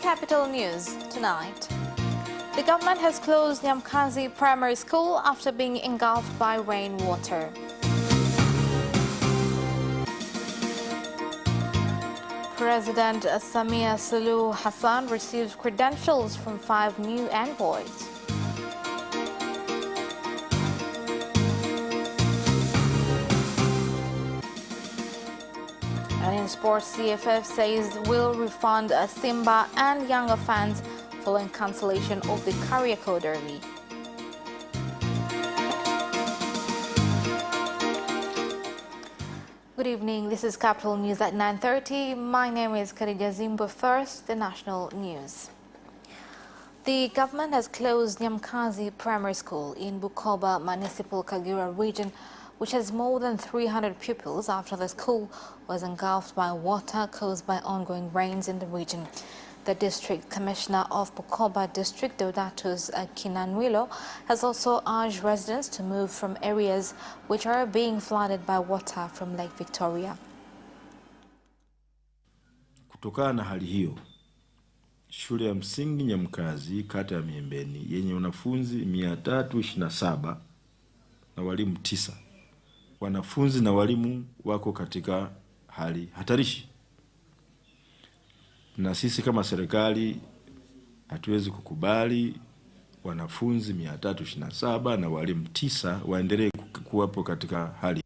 Capital News tonight. The government has closed Nyamkazi Primary School after being engulfed by rainwater. President Samia Suluhu Hassan received credentials from 5 new envoys. And in sports, CFF says will refund Simba and Yanga fans following cancellation of the Kariako Derby. Good evening, this is Capital News at 9:30. My name is Khadija Zimba. First, the national news. The government has closed Nyamkazi Primary School in Bukoba Municipal Kagera region, which has more than 300 pupils after the school was engulfed by water caused by ongoing rains in the region. The District Commissioner of Bukoba District, Deodatus Kinanwilo, has also urged residents to move from areas which are being flooded by water from Lake Victoria. Kutokana na hali hiyo, shule ya msingi Nyamkazi kata ya Miembeni yenye wanafunzi 327 na walimu 9. Wanafunzi na walimu wako katika hali hatarishi. Na sisi kama serikali hatuwezi kukubali wanafunzi 327 na walimu 9 waendelee kuwapo katika hali.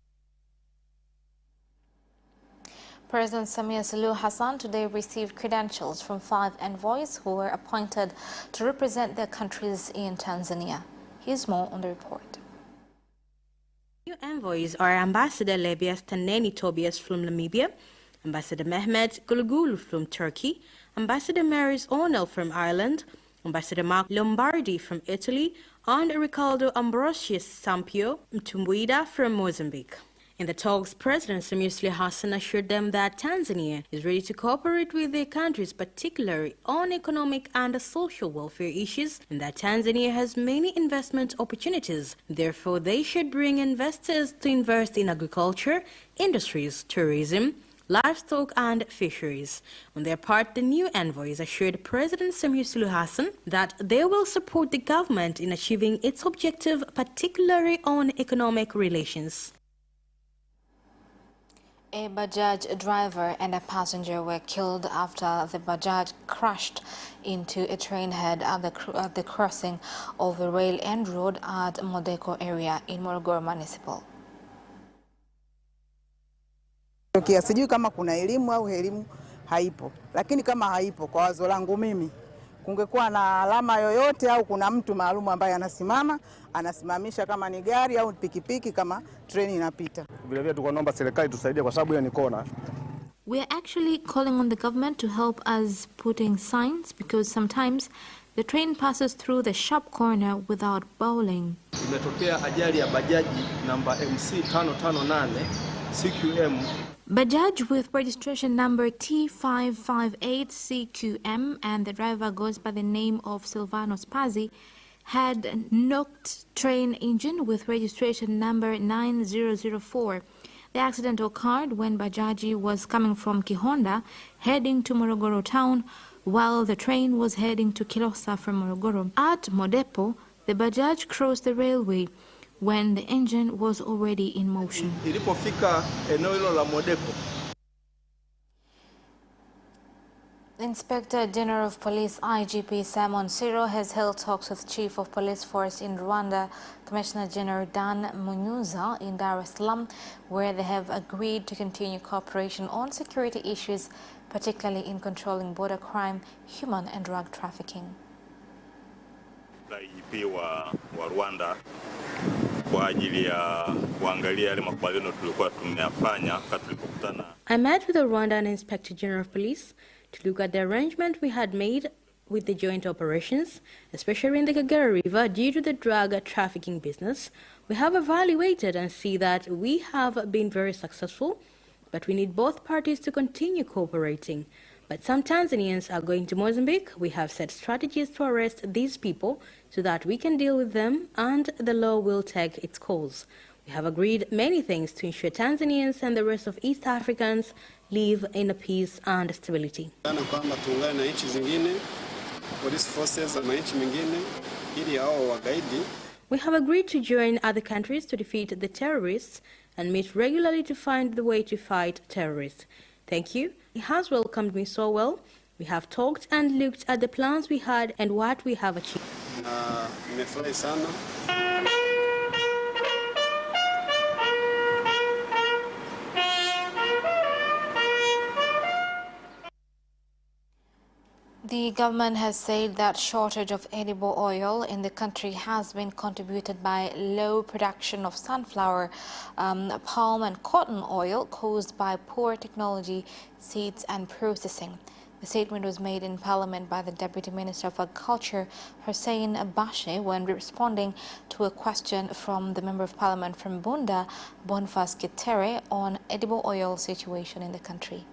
President Samia Suluhu Hassan today received credentials from 5 envoys who were appointed to represent their countries in Tanzania. Here's more on the report. New envoys are Ambassador Lebias Taneni Tobias from Namibia, Ambassador Mehmet Gulugulu from Turkey, Ambassador Maris Ornell from Ireland, Ambassador Mark Lombardi from Italy, and Riccardo Ambrosius Sampio Mtumbuida from Mozambique. In the talks, President Samia Suluhu Hassan assured them that Tanzania is ready to cooperate with their countries, particularly on economic and social welfare issues, and that Tanzania has many investment opportunities. Therefore, they should bring investors to invest in agriculture, industries, tourism, livestock and fisheries. On their part, the new envoys assured President Samia Suluhu Hassan that they will support the government in achieving its objective, particularly on economic relations. A Bajaj driver and a passenger were killed after the Bajaj crashed into a train head at the crossing of the rail end road at Modeko area in Morogoro Municipal. Sijui kama kuna elimu au elimu haipo, lakini kama haipo, kwa wazo langu mimi, kungekuwa na alama yoyote au kuna mtu maalumu ambaye anasimamisha kama ni gari au pikipiki kama treni inapita. Vile vile tunaomba serikali tusaidie kwa sababu hiyo ni kona. We are actually calling on the government to help us putting signs because sometimes the train passes through the sharp corner without bowling. Imetokea ajali ya bajaji namba MC 558 CQM. Bajaj with registration number T558 CQM and the driver goes by the name of Silvano Spazzi had knocked train engine with registration number 9004. The accident occurred when Bajaji was coming from Kihonda heading to Morogoro town while the train was heading to Kilosa from Morogoro. At Modepo, the Bajaj crossed the railway when the engine was already in motion. Ilipofika eneo hilo la Modeko. Inspector General of Police IGP Simon Siro has held talks with Chief of Police Force in Rwanda, Commissioner General Dan Munyuza in Dar es Salaam, where they have agreed to continue cooperation on security issues, particularly in controlling border crime, human and drug trafficking. IGP wa Rwanda kwa ajili ya kuangalia yale makubaliano tulikuwa tumeyafanya wakati tulipokutana. I met with the Rwandan Inspector General of Police to look at the arrangement we had made with the joint operations, especially in the Kagera River due to the drug trafficking business. We have evaluated and see that we have been very successful, but we need both parties to continue cooperating. But some Tanzanians are going to Mozambique. We have set strategies to arrest these people so that we can deal with them and the law will take its course. We have agreed many things to ensure Tanzanians and the rest of East Africans live in peace and stability. Kwamba tuungane na nchi zingine, police forces na nchi nyingine ili hao wagaidi. We have agreed to join other countries to defeat the terrorists and meet regularly to find the way to fight terrorists. Thank you. He has welcomed me so well. We have talked and looked at the plans we had and what we have achieved. Nimefurahi sana. The government has said that shortage of edible oil in the country has been contributed by low production of sunflower, palm and cotton oil caused by poor technology, seeds and processing. The statement was made in Parliament by the Deputy Minister of Agriculture, Hussein Bashe, when responding to a question from the Member of Parliament from Bunda, Boniface Kitere, on edible oil situation in the country.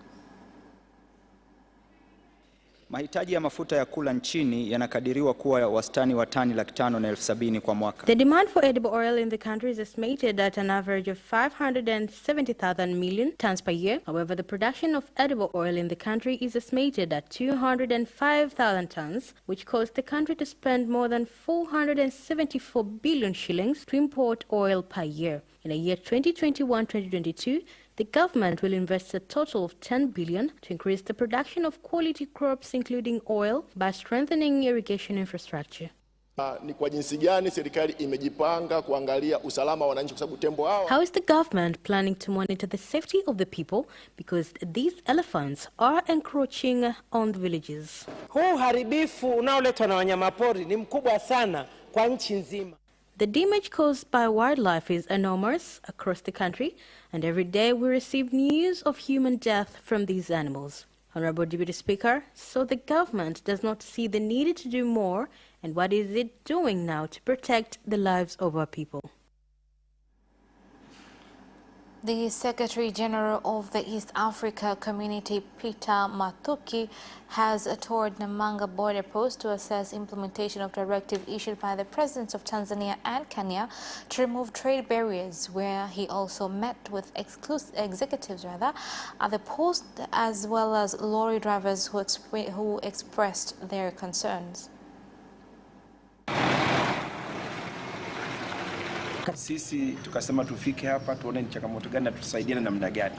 Mahitaji ya mafuta ya kula nchini yanakadiriwa kuwa wastani wa tani 570,000 kwa mwaka. The demand for edible oil in the country is estimated at an average of 570,000 million tons per year. However, the production of edible oil in the country is estimated at 205,000 tons, which caused the country to spend more than 474 billion shillings to import oil per year. In the year 2021-2022, the government will invest a total of 10 billion to increase the production of quality crops, including oil, by strengthening irrigation infrastructure. Ni kwa jinsi gani serikali imejipanga kuangalia usalama wa wananchi, kwa sababu tembo hawa. How is the government planning to monitor the safety of the people, because these elephants are encroaching on the villages? Huu haribifu unaoletwa na wanyamapori ni mkubwa sana kwa nchi nzima. The damage caused by wildlife is enormous across the country, and every day we receive news of human death from these animals. Honorable Deputy Speaker, so the government does not see the need to do more, and what is it doing now to protect the lives of our people? The Secretary General of the East Africa Community, Peter Mathuki, has toured Namanga border post to assess implementation of directive issued by the presidents of Tanzania and Kenya to remove trade barriers, where he also met with executives at the post, as well as lorry drivers who expressed their concerns. Sisi tukasema tufike hapa tuone ni changamoto gani na tusaidiane namna gani.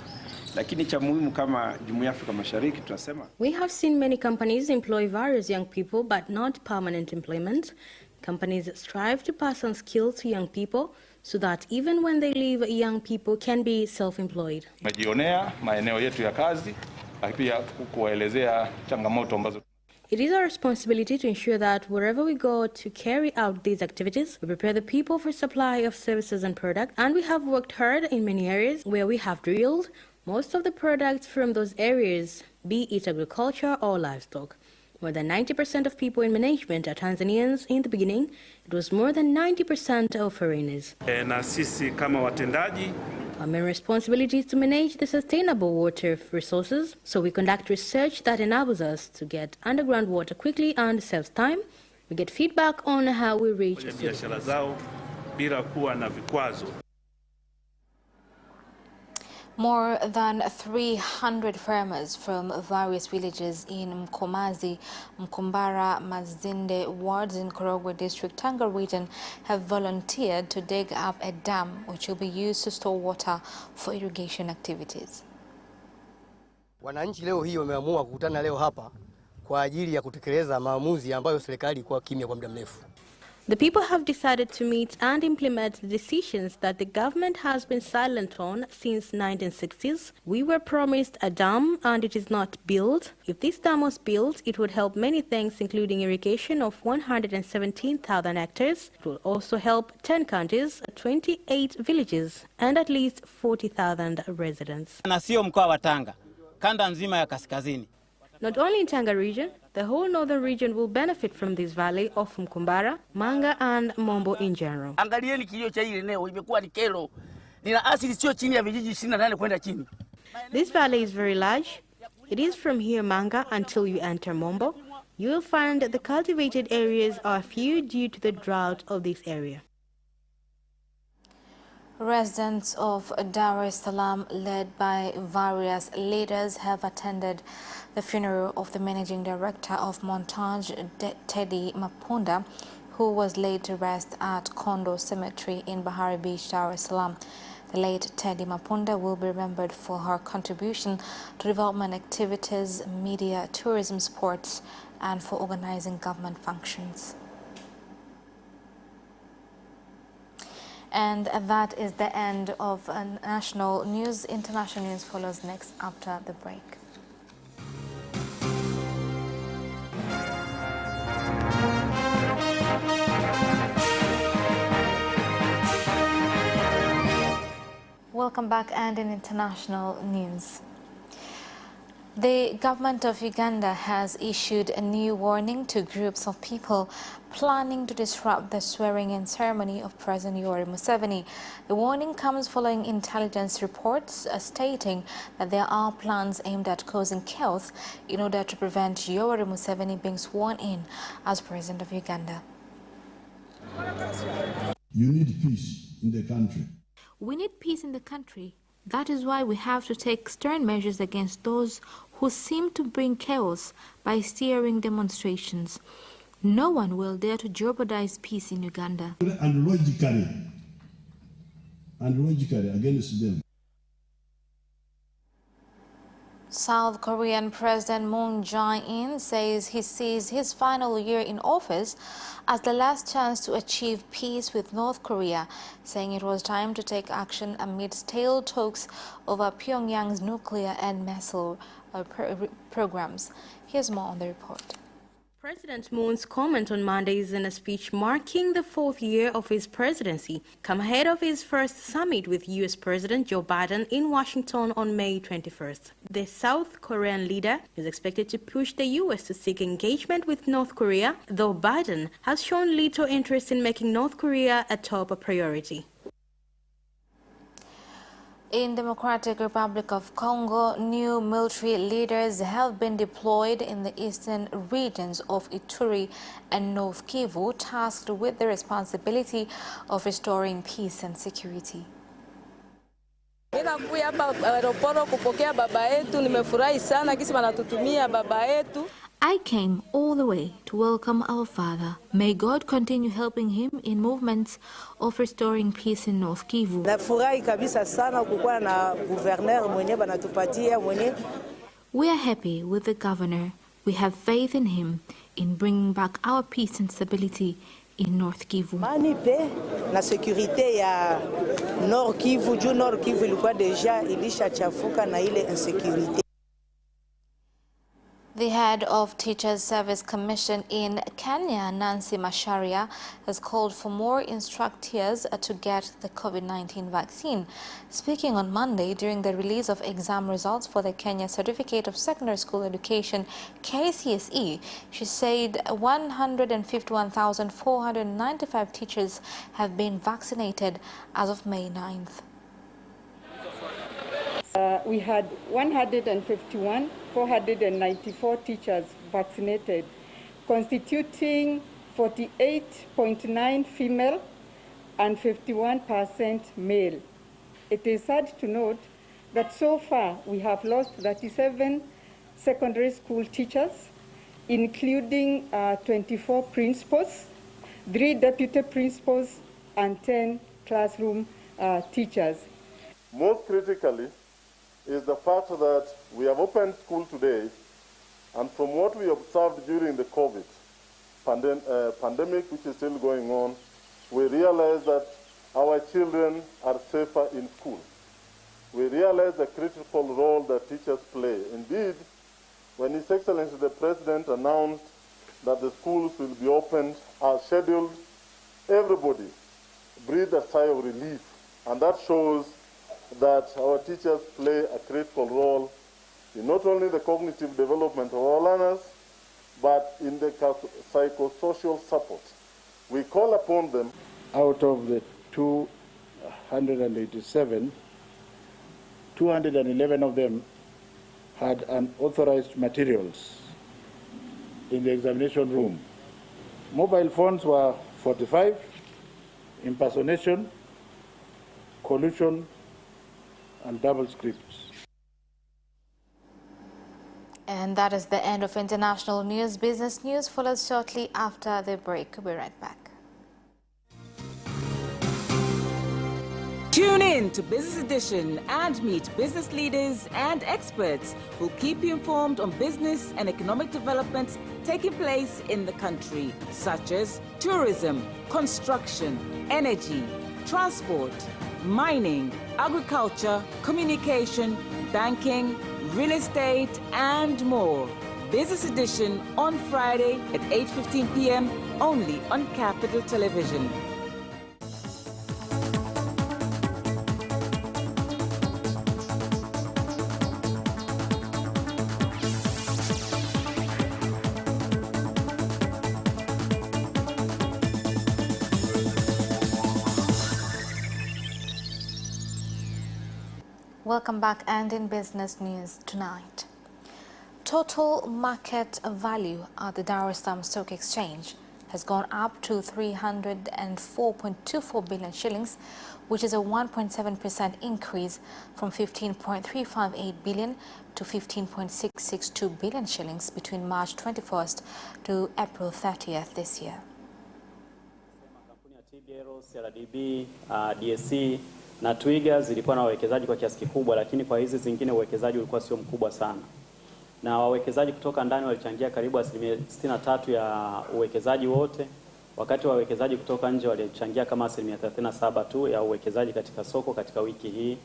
Lakini cha muhimu kama Jumuiya ya Afrika Mashariki tunasema we have seen many companies employ various young people but not permanent employment. Companies strive to pass on skills to young people so that even when they leave, young people can be self-employed. Tumejionea maeneo yetu ya kazi, pia kuelezea changamoto ambazo. It is our responsibility to ensure that wherever we go to carry out these activities, we prepare the people for supply of services and products, and we have worked hard in many areas where we have drilled most of the products from those areas, be it agriculture or livestock. More than 90% of people in management are Tanzanians. In the beginning, it was more than 90% of foreigners. Na sisi kama watendaji, our main responsibility is to manage the sustainable water resources, so we conduct research that enables us to get underground water quickly and saves time. We get feedback on how we reach biashara zao bila kuwa na vikwazo. More than 300 farmers from various villages in Mkomazi, Mkumbara, Mazinde wards in Korogwe District, Tanga region have volunteered to dig up a dam which will be used to store water for irrigation activities. Wananchi leo hii wameamua kukutana leo hapa kwa ajili ya kutekeleza maamuzi ambayo serikali ilikuwa kimya kwa muda mrefu. The people have decided to meet and implement the decisions that the government has been silent on since 1960s. We were promised a dam and it is not built. If this dam was built, it would help many things, including irrigation of 117,000 hectares. It will also help 10 counties, 28 villages, and at least 40,000 residents. Na sio mkoa wa Tanga, kanda nzima ya kaskazini. Not only in Tanga region, the whole northern region will benefit from this valley of Mkumbara, Manga and Mombo in general. Angalieni kilio cha hili eneo imekuwa ni kero. Nina asili sio chini ya vijiji 28 kwenda chini. This valley is very large. It is from here Manga until you enter Mombo. You will find that the cultivated areas are few due to the drought of this area. Residents of Dar es Salaam, led by various leaders, have attended the funeral of the managing director of Montage, Teddy Mapunda, who was laid to rest at CONGO Cemetery in Bahari Beach, Dar es Salaam. The late Teddy Mapunda will be remembered for her contribution to development activities, media, tourism, sports, and for organizing government functions. And that is the end of national news. International news follows next after the break. Welcome back, and in international news. The government of Uganda has issued a new warning to groups of people planning to disrupt the swearing-in ceremony of President Yoweri Museveni. The warning comes following intelligence reports stating that there are plans aimed at causing chaos in order to prevent Yoweri Museveni being sworn in as President of Uganda. You need peace in the country. We need peace in the country. That is why we have to take stern measures against those who seem to bring chaos by steering demonstrations. No one will dare to jeopardize peace in Uganda. And logically against them. South Korean President Moon Jae-in says he sees his final year in office as the last chance to achieve peace with North Korea, saying it was time to take action amid stale talks over Pyongyang's nuclear and missile programs. Here's more on the report. President Moon's comment on Monday is in a speech marking the fourth year of his presidency, come ahead of his first summit with U.S. President Joe Biden in Washington on May 21st. The South Korean leader is expected to push the U.S. to seek engagement with North Korea, though Biden has shown little interest in making North Korea a top priority. In Democratic Republic of Congo, new military leaders have been deployed in the eastern regions of Ituri and North Kivu, tasked with the responsibility of restoring peace and security. Ninakuja hapa aeroporo kupokea baba yetu, nimefurahi sana kisi wanatutumia baba yetu. I came all the way to welcome our father. May God continue helping him in movements of restoring peace in North Kivu. Nafurahi kabisa sana kukuwa na governor mwenye banatupatia mwenye. We are happy with the governor. We have faith in him in bringing back our peace and stability in North Kivu. Mani pe na security ya North Kivu, juu North Kivu ilikuwa deja ilishachafuka na ile insecurity. The head of Teachers Service Commission in Kenya, Nancy Macharia, has called for more instructors to get the COVID-19 vaccine. Speaking on Monday during the release of exam results for the Kenya Certificate of Secondary School Education, KCSE, she said 151,495 teachers have been vaccinated as of May 9th. We had 494 teachers vaccinated, constituting 48.9% female and 51% male. It is sad to note that so far we have lost 37 secondary school teachers, including 24 principals, 3 deputy principals, and 10 classroom teachers. Most critically is the fact that we have opened school today, and from what we observed during the COVID pandemic, which is still going on, we realize that our children are safer in school. We realize the critical role that teachers play. Indeed, when His Excellency the President announced that the schools will be opened as scheduled, everybody breathed a sigh of relief, and that shows that our teachers play a critical role in not only the cognitive development of our learners, but in the psychosocial support. We call upon them. Out of the 287, 211 of them had unauthorized materials in the examination room. Mobile phones were 45, impersonation collusion, and double scripts. And that is the end of international news. Business news follows shortly after the break. We'll be right back. Tune in to Business Edition and meet business leaders and experts who keep you informed on business and economic developments taking place in the country, such as tourism, construction, energy, transport, mining, agriculture, communication, banking, real estate, and more. Business Edition on Friday at 8:15 p.m. only on Capital Television. Welcome back, and in business news tonight. Total market value at the Dar es Salaam Stock Exchange has gone up to 304.24 billion shillings, which is a 1.7% increase from 15.358 billion to 15.662 billion shillings between March 21st to April 30th this year. CRDB, DSC na Twiga zilikuwa na wawekezaji kwa kiasi kikubwa, lakini kwa hizi zingine uwekezaji ulikuwa sio mkubwa sana. Na wawekezaji kutoka ndani walichangia karibu 63% ya uwekezaji wote, wakati wawekezaji kutoka nje walichangia kama 37% tu ya uwekezaji katika soko katika wiki hii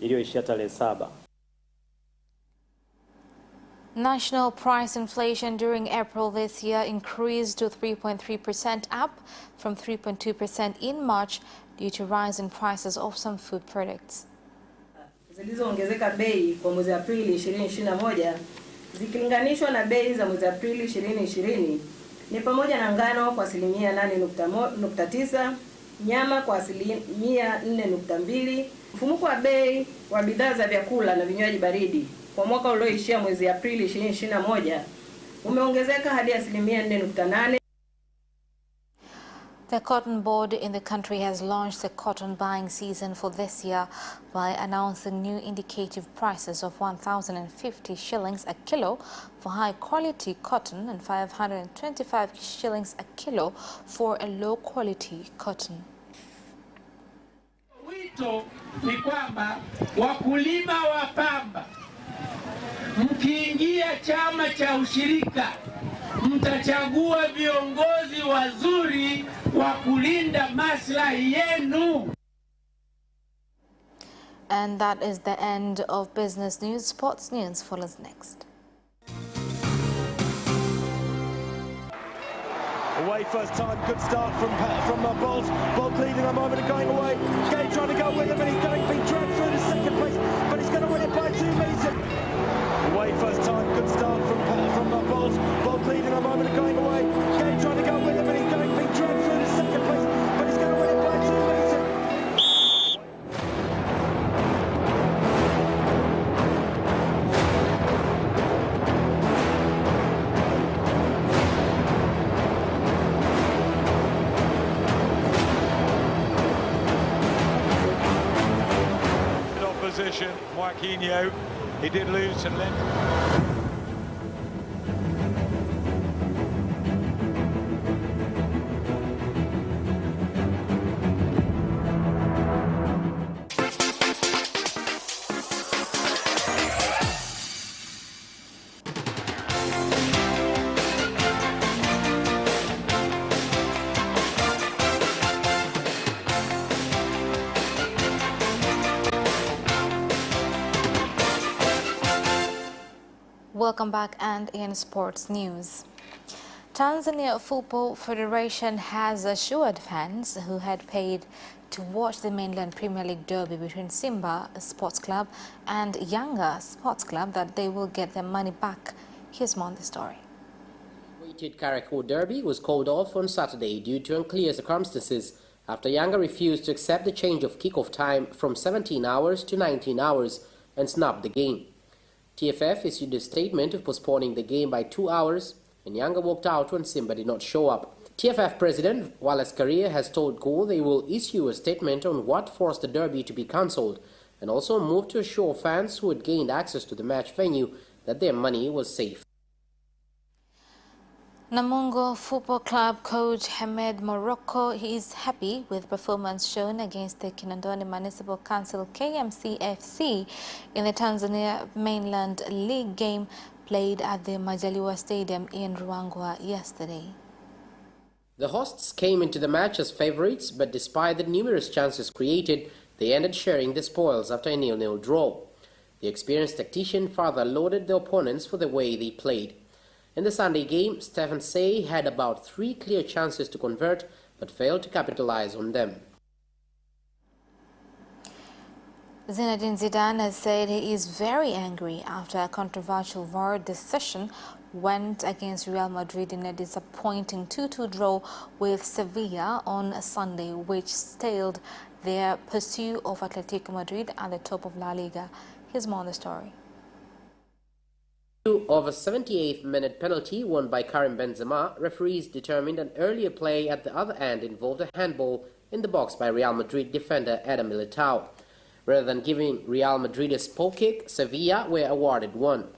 iliyoishia tarehe 7. National price inflation during April this year increased to 3.3%, up from 3.2% in March due to rise in prices of some food products. Zilizoongezeka bei kwa mwezi Aprili 2021 zikilinganishwa na bei za mwezi Aprili 2020 ni pamoja na ngano kwa 8.9%, nyama kwa 4.2%. Mfumuko wa bei wa bidhaa za vyakula na vinywaji baridi kwa mwaka ulioishia mwezi Aprili 2021 umeongezeka hadi 4.8%. The cotton board in the country has launched the cotton buying season for this year by announcing new indicative prices of 1,050 shillings a kilo for high-quality cotton and 525 shillings a kilo for a low-quality cotton. Wito ni kwamba wakulima wa pamba, mkiingia chama cha ushirika, mtachagua viongozi wazuri wa kulinda maslahi yenu. And that is the end of business news. Sports news follows next. Away first time, good start from Bolt. Bolt leading a moment and going away. Gay trying to go with him, and he's being dragged through to second place, but he's going to win it by 2 meters. Away first time, good start from Bolt. Bolt leading a moment and going away. Gay trying to go with him, and he's being dragged through to second place, but he's going to win it by 2 meters. Opposition, Joaquinho, he did lose to Lent. Welcome back, and in sports news. Tanzania Football Federation has assured fans who had paid to watch the mainland Premier League derby between Simba Sports Club and Yanga Sports Club that they will get their money back. Here's more on the story. The awaited Kariakoo derby was called off on Saturday due to unclear circumstances after Yanga refused to accept the change of kickoff time from 17 hours to 19 hours and snubbed the game. TFF issued a statement of postponing the game by 2 hours, and Yanga walked out when Simba did not show up. TFF President Wallace Karia has told COO they will issue a statement on what forced the derby to be cancelled and also move to assure fans who had gained access to the match venue that their money was safe. Namungo Football Club coach Hamed Morocco is happy with performance shown against the Kinondoni Municipal Council KMC in the Tanzania Mainland League game played at the Majaliwa Stadium in Ruangwa yesterday. The hosts came into the match as favourites, but despite the numerous chances created, they ended sharing the spoils after a 0-0 draw. The experienced tactician further lauded the opponents for the way they played. In the Sunday game, Stephen Say had about 3 clear chances to convert, but failed to capitalize on them. Zinedine Zidane has said he is very angry after a controversial VAR decision went against Real Madrid in a disappointing 2-2 draw with Sevilla on Sunday, which stalled their pursuit of Atletico Madrid at the top of La Liga. Here's more on the story. Of a 78th minute penalty won by Karim Benzema, referees determined an earlier play at the other end involved a handball in the box by Real Madrid defender Eder Militao. Rather than giving Real Madrid a spot kick, Sevilla were awarded one.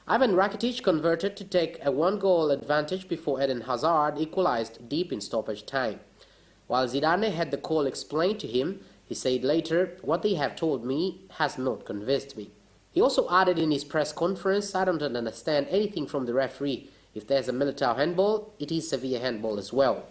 Ivan Rakitic converted to take a 1-goal advantage before Eden Hazard equalized deep in stoppage time. While Zidane had the call explained to him, he said later, "What they have told me has not convinced me." He also added in his press conference, "I don't understand anything from the referee. If there's a Militao handball, it is Sevilla handball as well."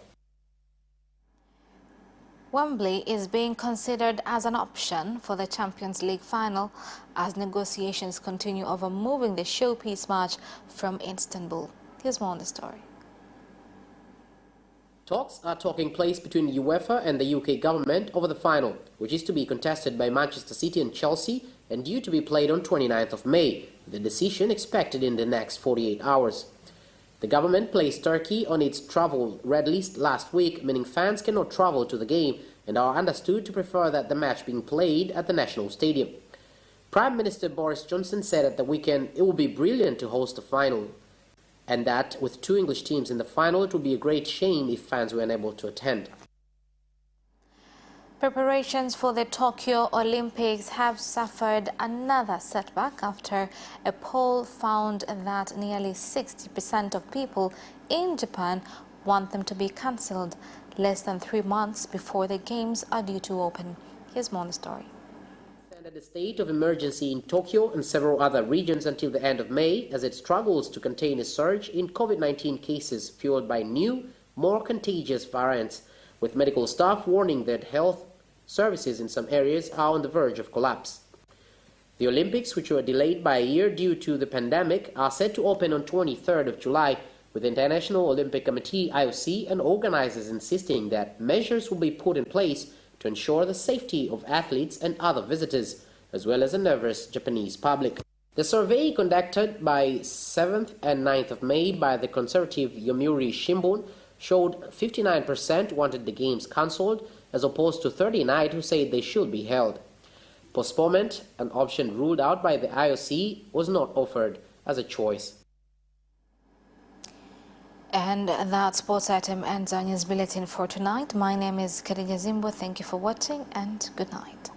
Wembley is being considered as an option for the Champions League final as negotiations continue over moving the showpiece match from Istanbul. Here's more on the story. Talks are taking place between UEFA and the UK government over the final, which is to be contested by Manchester City and Chelsea and due to be played on 29th of May, with the decision expected in the next 48 hours. The government placed Turkey on its travel red list last week, meaning fans cannot travel to the game and are understood to prefer that the match being played at the National Stadium. Prime Minister Boris Johnson said at the weekend it would be brilliant to host the final, and that with 2 English teams in the final, it would be a great shame if fans were unable to attend. Preparations for the Tokyo Olympics have suffered another setback after a poll found that nearly 60% of people in Japan want them to be cancelled less than 3 months before the games are due to open. Here's more on the story. Under the state of emergency in Tokyo and several other regions until the end of May as it struggles to contain a surge in COVID-19 cases fueled by new, more contagious variants, with medical staff warning that health services in some areas are on the verge of collapse. The Olympics, which were delayed by a year due to the pandemic, are set to open on 23rd of July, with the International Olympic Committee (IOC) and organizers insisting that measures will be put in place to ensure the safety of athletes and other visitors, as well as a nervous Japanese public. The survey conducted by 7th and 9th of May by the conservative Yomiuri Shimbun showed 59% wanted the games cancelled, as opposed to 39% who said they should be held. Postponement, an option ruled out by the IOC, was not offered as a choice. And that sports item ends our news bulletin for tonight. My name is Khadija Zimbo. Thank you for watching and good night.